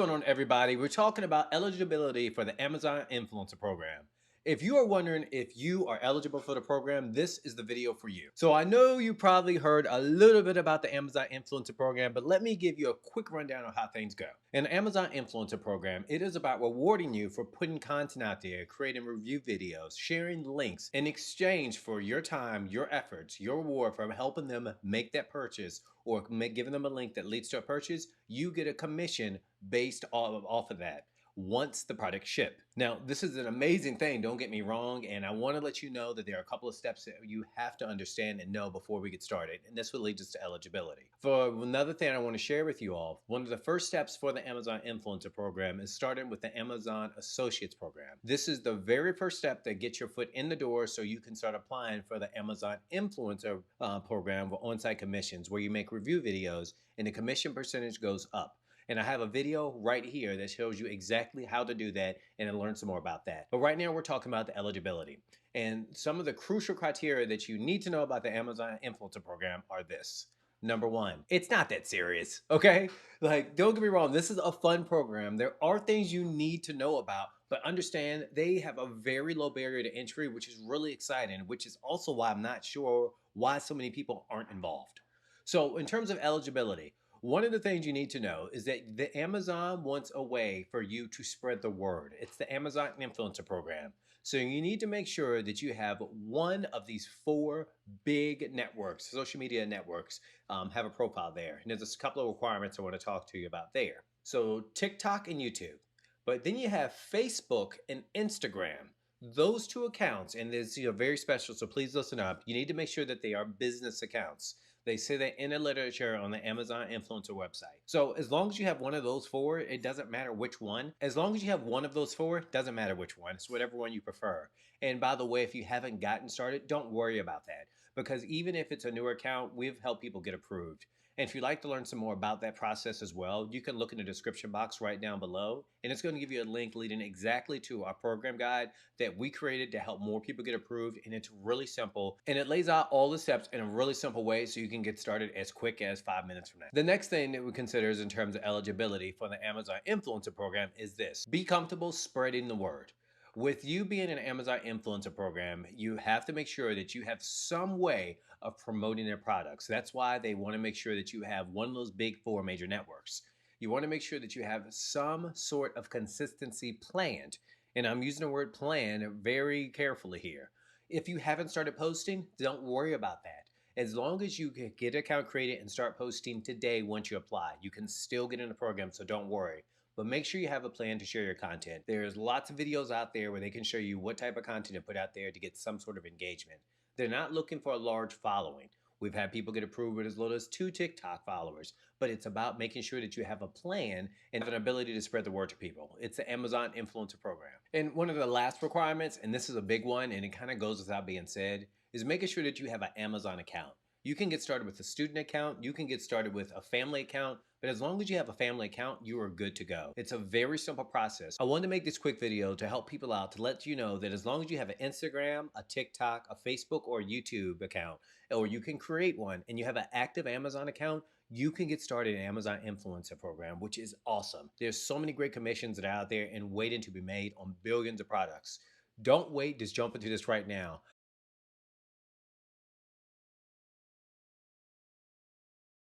What's going on, everybody? We're talking about eligibility for the Amazon Influencer Program. If you are wondering if you are eligible for the program, this is the video for you. So I know you probably heard a little bit about the Amazon Influencer Program, but let me give you a quick rundown of how things go. In the Amazon Influencer Program, it is about rewarding you for putting content out there, creating review videos, sharing links in exchange for your time, your efforts, your reward for helping them make that purchase or giving them a link that leads to a purchase. You get a commission based off of that once the product ship. Now, this is an amazing thing, don't get me wrong, and I want to let you know that there are a couple of steps that you have to understand and know before we get started, and this will lead us to eligibility. For another thing I want to share with you all, one of the first steps for the Amazon Influencer Program is starting with the Amazon Associates Program. This is the very first step that gets your foot in the door so you can start applying for the Amazon Influencer Program for on-site commissions, where you make review videos and the commission percentage goes up. And I have a video right here that shows you exactly how to do that and learn some more about that. But right now we're talking about the eligibility. And some of the crucial criteria that you need to know about the Amazon Influencer Program are this. Number one, it's not that serious, okay? Like, don't get me wrong, this is a fun program. There are things you need to know about, but understand they have a very low barrier to entry, which is really exciting, which is also why I'm not sure why so many people aren't involved. So in terms of eligibility, one of the things you need to know is that the Amazon wants a way for you to spread the word. It's the Amazon Influencer Program. So you need to make sure that you have one of these four big networks, social media networks, have a profile there. And there's a couple of requirements I want to talk to you about there. So TikTok and YouTube. But then you have Facebook and Instagram. Those two accounts, and there's very special, so please listen up. You need to make sure that they are business accounts. They say that in the literature on the Amazon influencer website. So as long as you have one of those four, it doesn't matter which one. As long as you have one of those four, it doesn't matter which one. It's whatever one you prefer. And by the way, if you haven't gotten started, don't worry about that. Because even if it's a newer account, we've helped people get approved. And if you'd like to learn some more about that process as well, you can look in the description box right down below. And it's going to give you a link leading exactly to our program guide that we created to help more people get approved. And it's really simple. And it lays out all the steps in a really simple way so you can get started as quick as 5 minutes from now. The next thing that we consider is in terms of eligibility for the Amazon Influencer Program is this. Be comfortable spreading the word. With you being an Amazon influencer program, you have to make sure that you have some way of promoting their products. That's why they want to make sure that you have one of those big four major networks. You want to make sure that you have some sort of consistency planned. And I'm using the word plan very carefully here. If you haven't started posting, don't worry about that. As long as you get an account created and start posting today once you apply, you can still get in the program, so don't worry. But make sure you have a plan to share your content. There's lots of videos out there where they can show you what type of content to put out there to get some sort of engagement. They're not looking for a large following. We've had people get approved with as little as 2 TikTok followers, but it's about making sure that you have a plan and have an ability to spread the word to people. It's the Amazon Influencer Program. And one of the last requirements, and this is a big one, and it kind of goes without being said, is making sure that you have an Amazon account. You can get started with a student account, you can get started with a family account, but as long as you have a family account, you are good to go. It's a very simple process. I wanted to make this quick video to help people out, to let you know that as long as you have an Instagram, a TikTok, a Facebook, or a YouTube account, or you can create one, and you have an active Amazon account, you can get started in Amazon Influencer Program, which is awesome. There's so many great commissions that are out there and waiting to be made on billions of products. Don't wait, just jump into this right now.